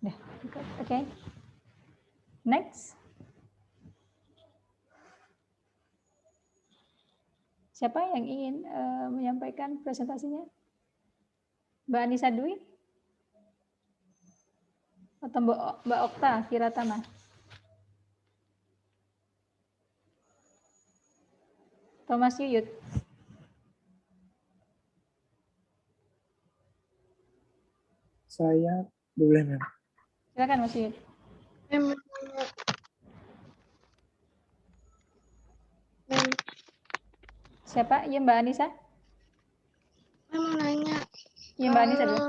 Dah, oke. Next. Siapa yang ingin menyampaikan presentasinya? Mbak Anissa Dwi? Atau Mbak Okta Kiratama? Thomas Yuyut? Saya boleh, Mem. Silakan Mas Yuyut. Siapa? Ya Mbak Anissa? Saya mau nanya. Ya Mbak Anissa dulu.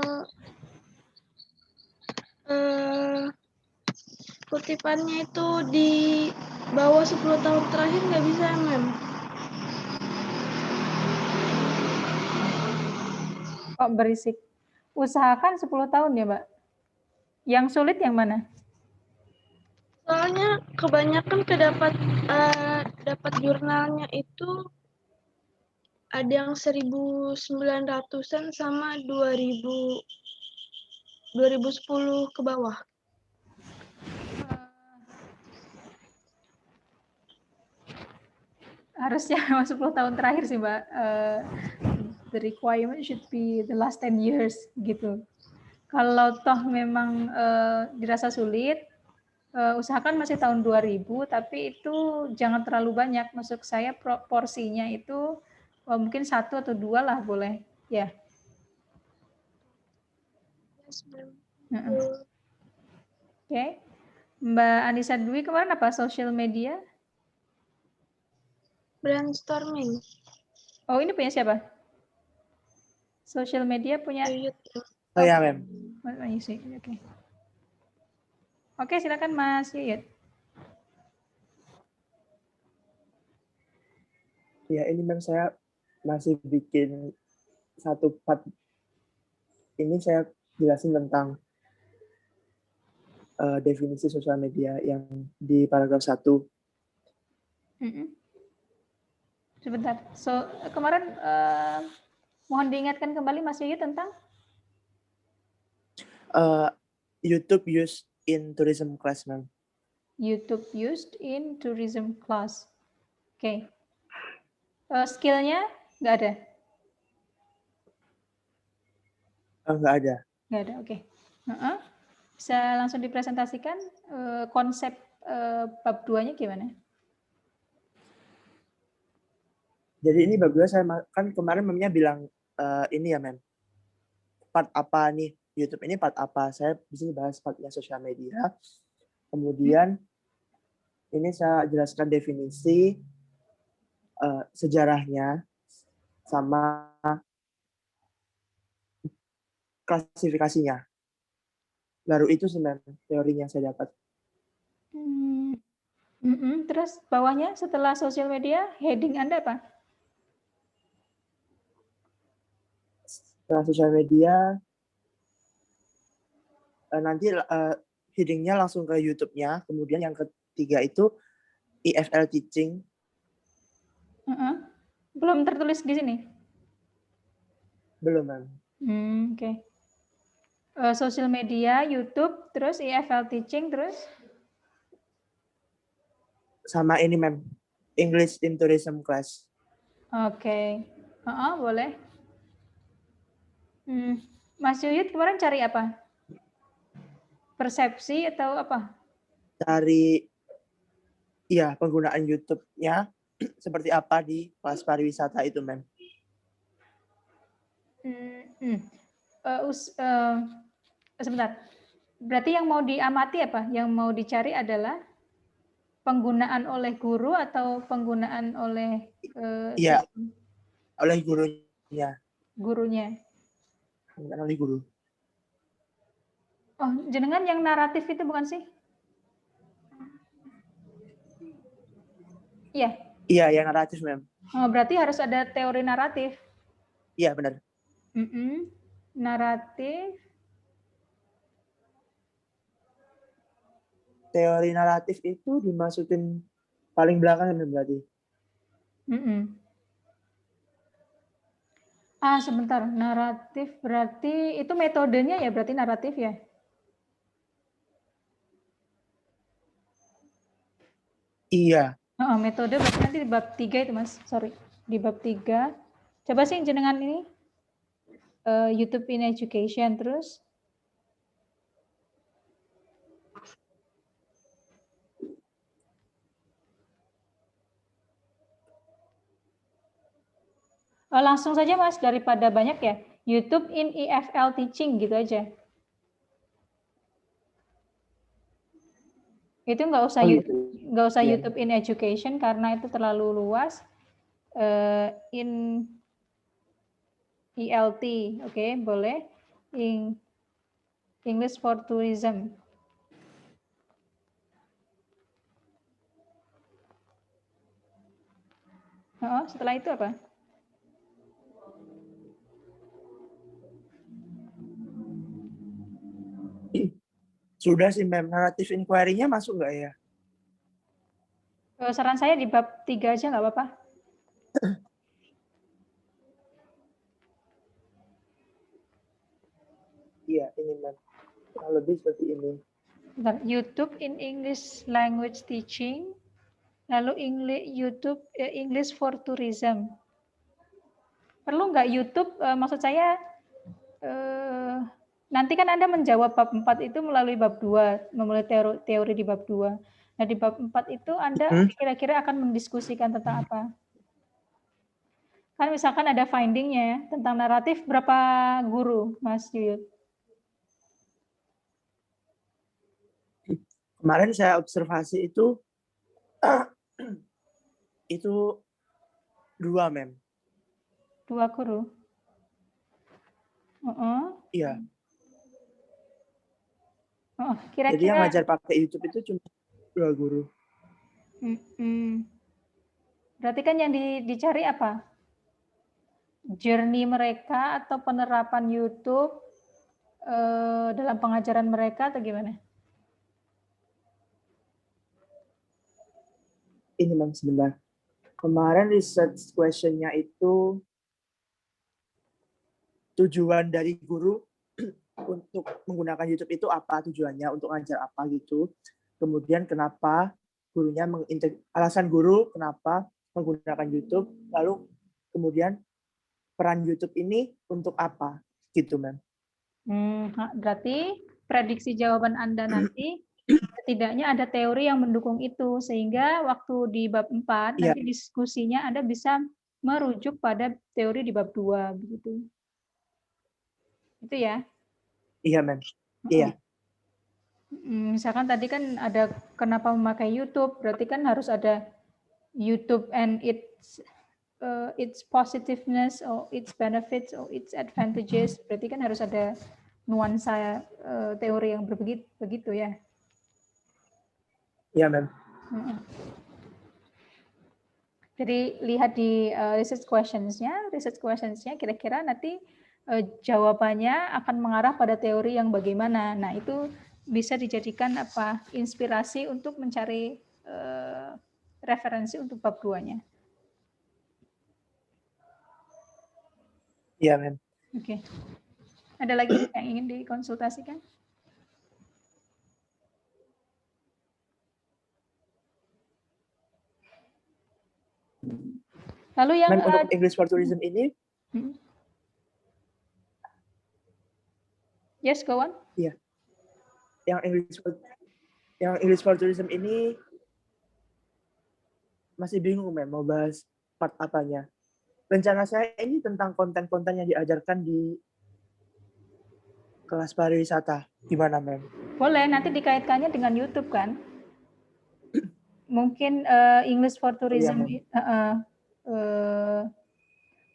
Kutipannya itu di bawah 10 tahun terakhir nggak bisa, Mem? Kok berisik? Usahakan 10 tahun ya, Mbak. Yang sulit yang mana? Soalnya kebanyakan dapat jurnalnya itu ada yang 1900-an sama 2010 ke bawah. Harusnya 10 tahun terakhir sih, Mbak. The requirement should be the last 10 years gitu. Kalau toh memang dirasa sulit, usahakan masih tahun 2000, tapi itu jangan terlalu banyak. Maksud saya porsinya itu mungkin 1 atau 2 lah boleh. Ya. Yes, Mem. Oke. Mbak Anissa Dwi kemarin apa? Social media? Brainstorming. Oh, ini punya siapa? Social media punya? Saya, Mem. Oke. Oke, silakan Mas Yuyut. Ya, ini Mem, saya masih bikin satu part. Ini saya jelasin tentang definisi sosial media yang di paragraf 1. Sebentar. So, kemarin mohon diingatkan kembali Mas Yuyut tentang YouTube used in tourism class, Mem. YouTube used in tourism class. Oke. Skillnya nggak ada? Nggak ada. Nggak ada, oke. Bisa langsung dipresentasikan konsep bab 2-nya gimana? Jadi ini bab 2 saya kan kemarin Memnya bilang ini ya, Mem. Part apa nih? YouTube ini part apa? Saya di sini bahas partnya sosial media. Kemudian ini saya jelaskan definisi, sejarahnya, sama klasifikasinya. Baru itu sih, Mem, teorinya saya dapat. Terus bawahnya setelah sosial media, heading Anda apa? Setelah sosial media, nanti headingnya langsung ke YouTube-nya. Kemudian yang ketiga itu EFL teaching. Belum tertulis di sini? Belum, Mem. Oke. Sosial media, YouTube, terus EFL teaching, terus? Sama ini, Mem, English in tourism class. Oke. Boleh. Mas Yuyut kemarin cari apa? Persepsi atau apa? Cari penggunaan YouTube-nya seperti apa di kelas pariwisata itu, Mem. Sebentar. Berarti yang mau diamati apa? Yang mau dicari adalah penggunaan oleh guru atau penggunaan oleh Iya, oleh gurunya. Gurunya. Bukan oleh guru. Oh, jenengan yang naratif itu bukan sih? Iya. Iya, yang naratif, Mem. Oh, berarti harus ada teori naratif. Iya, benar. Naratif. Teori naratif itu dimasukin paling belakang, Mem, berarti. Sebentar. Naratif berarti itu metodenya ya, berarti naratif ya? Iya. Metode berarti nanti di bab 3 itu Mas. Sorry. Di bab 3. Coba sih jenengan ini YouTube in Education terus. Langsung saja Mas, daripada banyak ya. YouTube in EFL Teaching gitu aja. Itu nggak usah YouTube in Education karena itu terlalu luas. In ELT, oke, boleh. English for Tourism. Setelah itu apa? Sudah sih, Mem. Narrative inquiry-nya masuk nggak ya? Saran saya di bab 3 aja nggak apa-apa. Iya, ini Mem. Kurang lebih seperti ini. YouTube in English Language Teaching, lalu YouTube English for Tourism. Perlu nggak YouTube? Maksud saya, nanti kan Anda menjawab bab 4 itu melalui bab 2, memulai teori di bab 2. Nah, di bab 4 itu Anda kira-kira akan mendiskusikan tentang apa? Kan misalkan ada finding-nya tentang naratif, berapa guru, Mas Yuyut? Kemarin saya observasi itu 2, Mem. 2 guru? Iya. Kira-kira. Jadi yang ngajar pakai YouTube itu cuma 2 guru. Berarti kan yang dicari apa? Journey mereka atau penerapan YouTube dalam pengajaran mereka atau gimana? Ini Mem, sebentar. Kemarin research question-nya itu tujuan dari guru untuk menggunakan YouTube itu apa, tujuannya untuk ngajar apa gitu. Kemudian kenapa gurunya alasan guru kenapa menggunakan YouTube, lalu kemudian peran YouTube ini untuk apa gitu, Mem. Berarti prediksi jawaban Anda nanti setidaknya ada teori yang mendukung itu, sehingga waktu di bab 4 nanti diskusinya Anda bisa merujuk pada teori di bab 2 begitu. Itu ya? Iya, Mem. Iya. Misalkan tadi kan ada kenapa memakai YouTube, berarti kan harus ada YouTube and its positiveness or its benefits or its advantages, berarti kan harus ada nuansa teori yang begitu ya. Iya, Mem. Jadi lihat di research questionsnya kira-kira nanti jawabannya akan mengarah pada teori yang bagaimana. Nah, itu bisa dijadikan inspirasi untuk mencari referensi untuk bab 2-nya. Iya, Mem. Oke. Ada lagi yang ingin dikonsultasikan? Lalu yang untuk English for Tourism ini, yes, go on. Iya. Yang English for Tourism ini masih bingung, Mem, mau bahas part apanya. Rencana saya ini tentang konten-konten yang diajarkan di kelas pariwisata. Gimana, Mem? Boleh, nanti dikaitkannya dengan YouTube kan? Mungkin English for Tourism,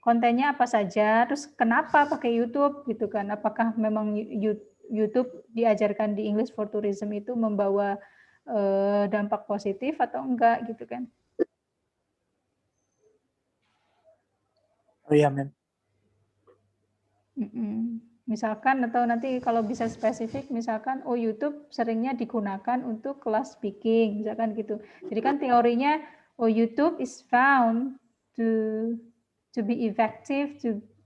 kontennya apa saja, terus kenapa pakai YouTube gitu kan? Apakah memang YouTube diajarkan di English for Tourism itu membawa dampak positif atau enggak gitu kan? Oh iya, Mem. Misalkan atau nanti kalau bisa spesifik, misalkan YouTube seringnya digunakan untuk kelas speaking, misalkan gitu. Jadi kan teorinya YouTube is found to be effective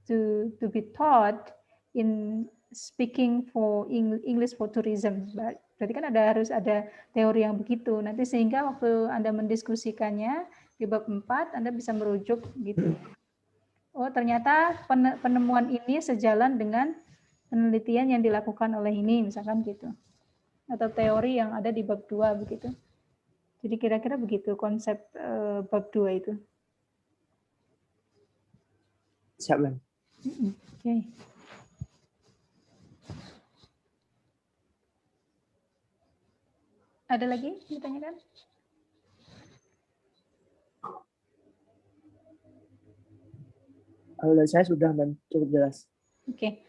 to be taught in speaking for English for tourism. Berarti kan harus ada teori yang begitu. Nanti sehingga waktu Anda mendiskusikannya di bab 4 Anda bisa merujuk gitu. Oh, ternyata penemuan ini sejalan dengan penelitian yang dilakukan oleh ini, misalkan gitu. Atau teori yang ada di bab 2 begitu. Jadi kira-kira begitu konsep bab 2 itu. Siap, Mem. Oke. Ada lagi ditanyakan? Kalau dari saya sudah, Mem, cukup jelas. Oke.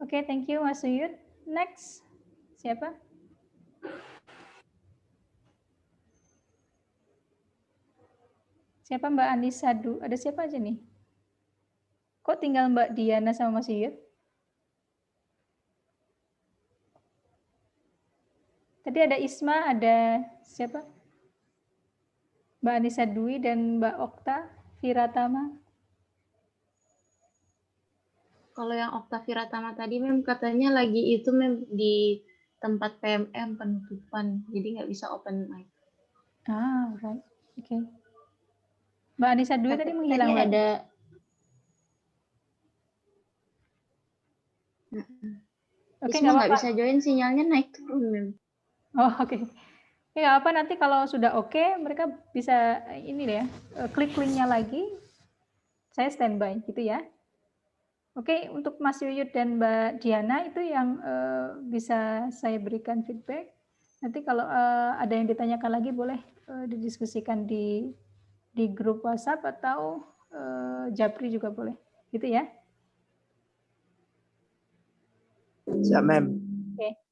Oke, thank you Mas Suyud. Next. Siapa? Siapa Mbak Anissa? Ada siapa aja nih? Kok tinggal Mbak Diana sama Mas Suyud? Tadi ada Isma, ada siapa? Mbak Anissa Dwi dan Mbak Okta Viratama. Kalau yang Okta Viratama tadi Mem katanya lagi itu Mem di tempat PMM penutupan, jadi nggak bisa open mic. Ah, right. Oke. Mbak Anissa Dwi tadi menghilang. Tadi ada. Oke, Isma nggak apa-apa. bisa join, sinyalnya naik turun Mem. Oh, oke. Ya, apa nanti kalau sudah oke, mereka bisa ini deh, klik linknya lagi. Saya standby gitu ya. Oke, untuk Mas Yuyut dan Mbak Diana itu yang bisa saya berikan feedback. Nanti kalau ada yang ditanyakan lagi boleh didiskusikan di grup WhatsApp atau Japri juga boleh. Gitu ya. Siap, Mem. Oke.